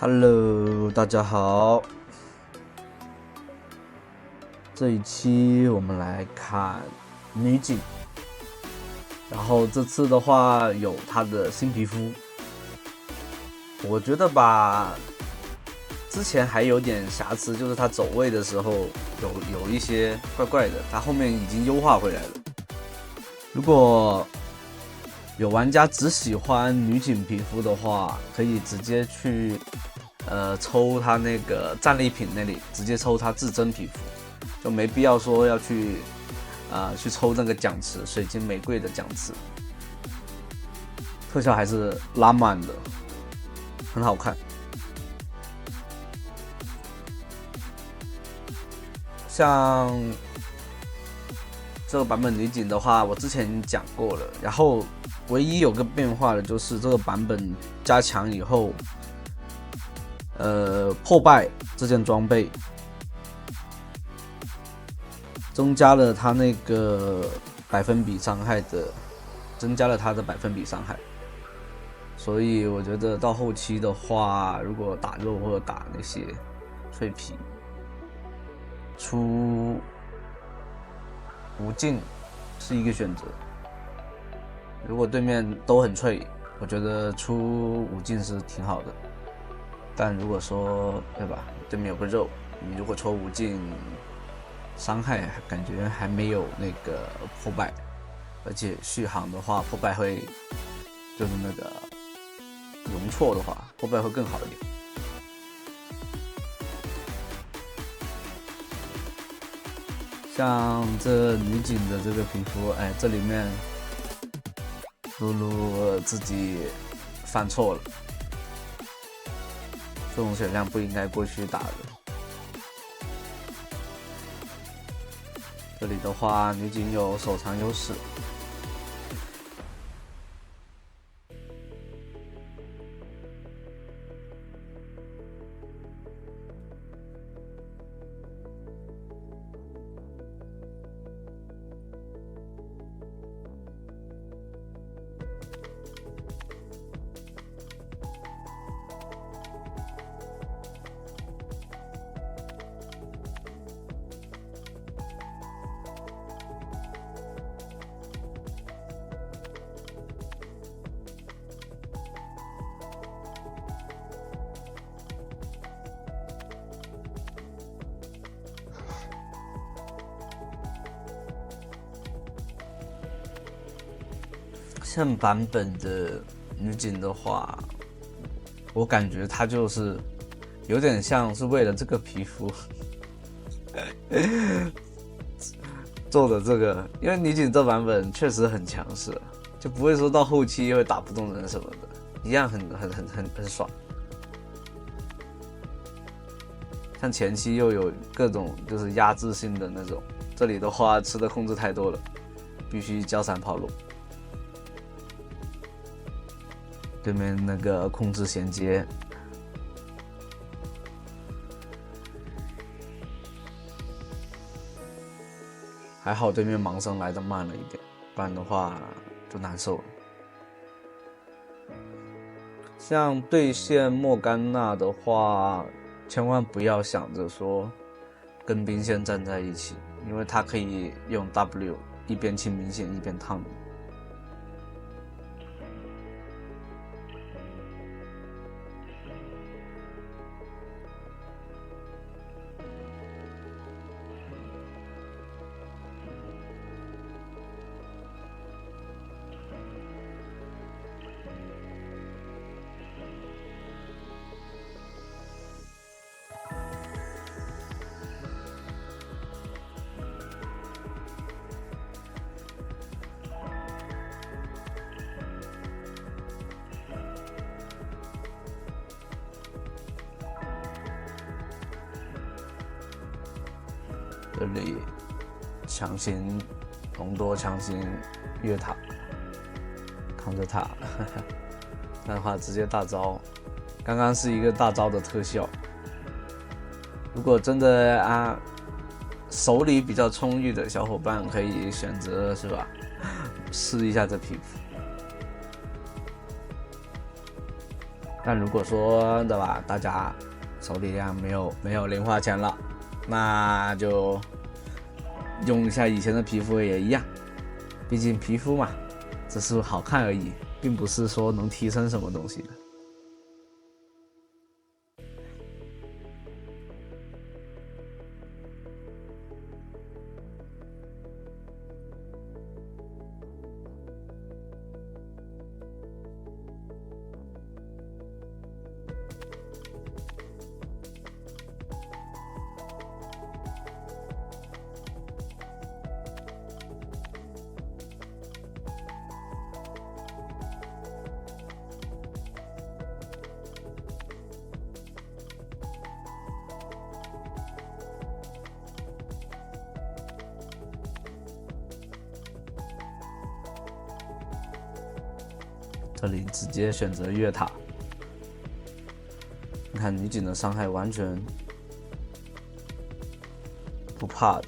Hello，大家好。这一期我们来看女警，然后这次的话有她的新皮肤。我觉得吧，之前还有点瑕疵，就是她走位的时候有一些怪怪的，她后面已经优化回来了。如果有玩家只喜欢女警皮肤的话，可以直接去抽他那个战利品那里，直接抽他至臻皮肤，就没必要说要去去抽那个奖池，水晶玫瑰的奖池。特效还是拉满的，很好看。像这个版本女警的话，我之前已经讲过了，然后唯一有个变化的就是这个版本加强以后，破败这件装备增加了它那个百分比伤害的，所以我觉得到后期的话，如果打肉或者打那些脆皮，出无尽是一个选择。如果对面都很脆，我觉得出无尽是挺好的。但如果说对吧，对面有个肉，你如果抽无尽，伤害感觉还没有那个破败，而且续航的话，破败会就是那个容错的话，破败会更好一点。像这女警的这个皮肤，哎，这里面露露自己犯错了。这种血量不应该过去打的。这里的话，女警有手长优势。像版本的女警的话，我感觉她就是有点像是为了这个皮肤做的这个，因为女警这版本确实很强势，就不会说到后期会打不动人什么的，一样很爽。像前期又有各种就是压制性的那种，这里的话吃的控制太多了，必须交闪跑路。对面那个控制衔接，还好对面盲僧来的慢了一点，不然的话就难受了。像对线莫甘娜的话，千万不要想着说跟兵线站在一起，因为他可以用 W 一边清兵线一边烫你。这里强行隆多强行越塔，扛着塔，那的话直接大招。刚刚是一个大招的特效，如果真的手里比较充裕的小伙伴可以选择是吧，试一下这皮肤。但如果说对吧，大家手里没有零花钱了，那就用一下以前的皮肤也一样，毕竟皮肤嘛，只是好看而已，并不是说能提升什么东西的。这里直接选择越塔，你看女警的伤害完全不怕的。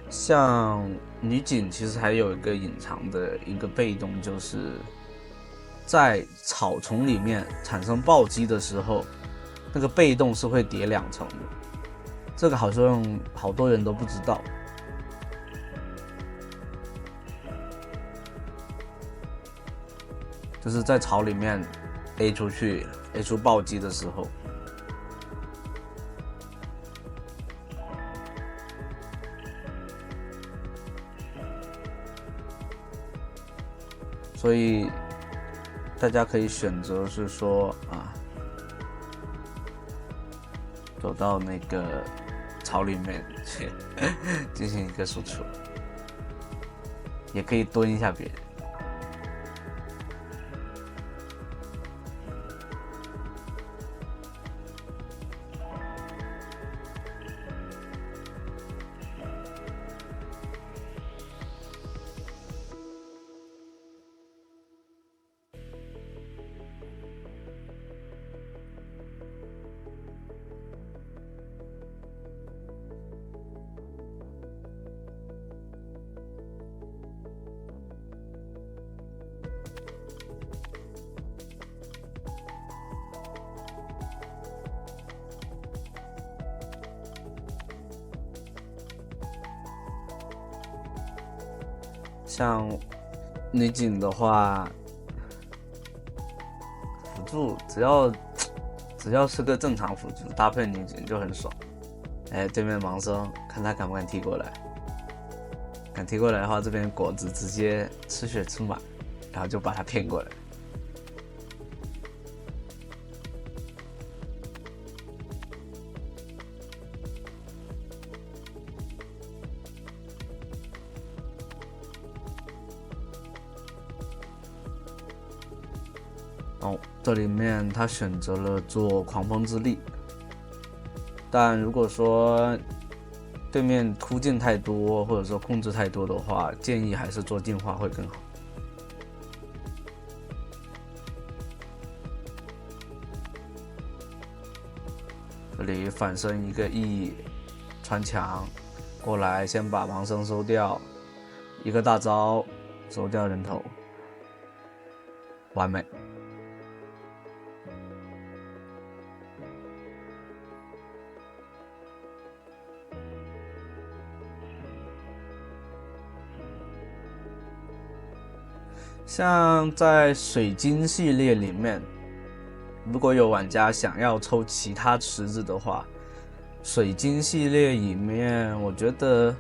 像女警其实还有一个隐藏的一个被动，就是在草丛里面产生暴击的时候，那个被动是会叠2层的，这个好像好多人都不知道。就是在草里面 A 出去 A 出暴击的时候，所以大家可以选择是说走到那个草里面去进行一个输出，也可以蹲一下别人。像女警的话，辅助只要是个正常辅助，搭配女警就很爽。对面盲僧，看他敢不敢踢过来。敢踢过来的话，这边果子直接吃血吃满，然后就把他骗过来。这里面他选择了做狂风之力，但如果说对面突进太多或者说控制太多的话，建议还是做净化会更好。这里反身一个 E 穿墙过来，先把盲僧收掉，一个大招收掉人头，完美。像在水晶系列里面，如果有玩家想要抽其他池子的话，水晶系列里面，我觉得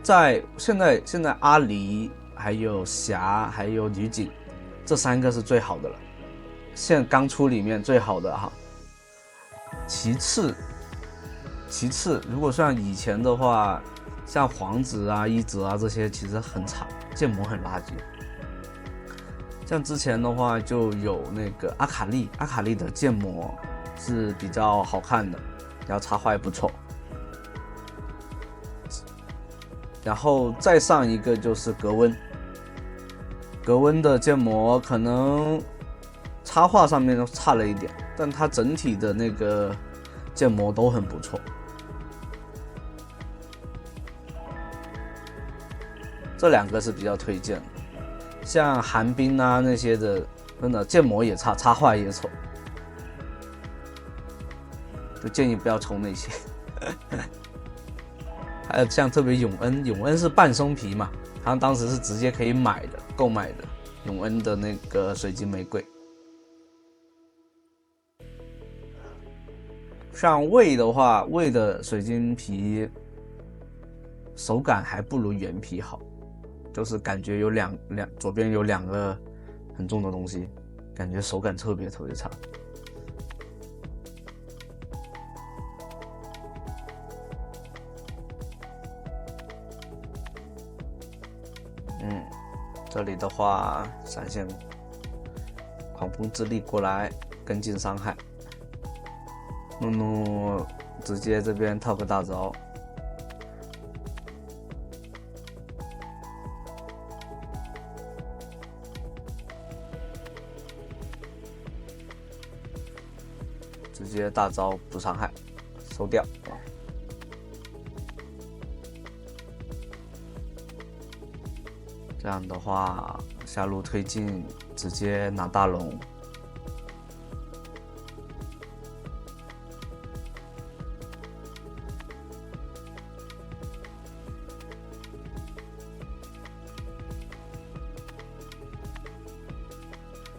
在现在阿离还有霞还有女警这3个是最好的了，现刚出里面最好的哈。其次，如果算以前的话，像皇子啊、一泽啊这些其实很差，建模很垃圾。像之前的话就有那个阿卡丽的建模是比较好看的，然后插画也不错。然后再上一个就是格温的建模可能插画上面都差了一点，但它整体的那个建模都很不错。这2个是比较推荐的，像寒冰啊那些的，真的建模也差，插画也丑，就建议不要抽那些。还有像特别永恩是半松皮嘛，他当时是直接可以购买的永恩的那个水晶玫瑰。像魏的话，魏的水晶皮手感还不如原皮好，就是感觉有左边有2个很重的东西，感觉手感特别差。这里的话闪现狂风之力过来跟进伤害，怒怒直接这边套个大招，直接大招补伤害收掉。这样的话下路推进直接拿大龙。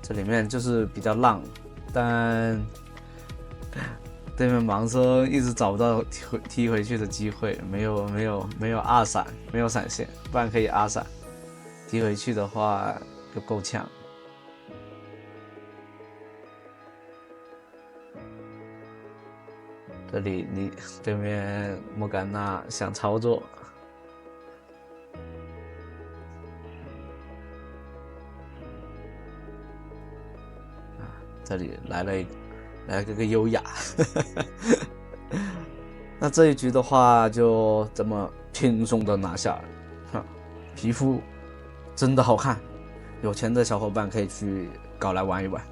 这里面就是比较浪，但对面盲僧一直找不到踢回去的机会，没有二闪，没有闪现，不然可以二闪踢回去的话就够呛。这里你对面莫甘娜想操作，这里来了个优雅。那这一局的话就这么轻松的拿下了，皮肤真的好看，有钱的小伙伴可以去搞来玩一玩。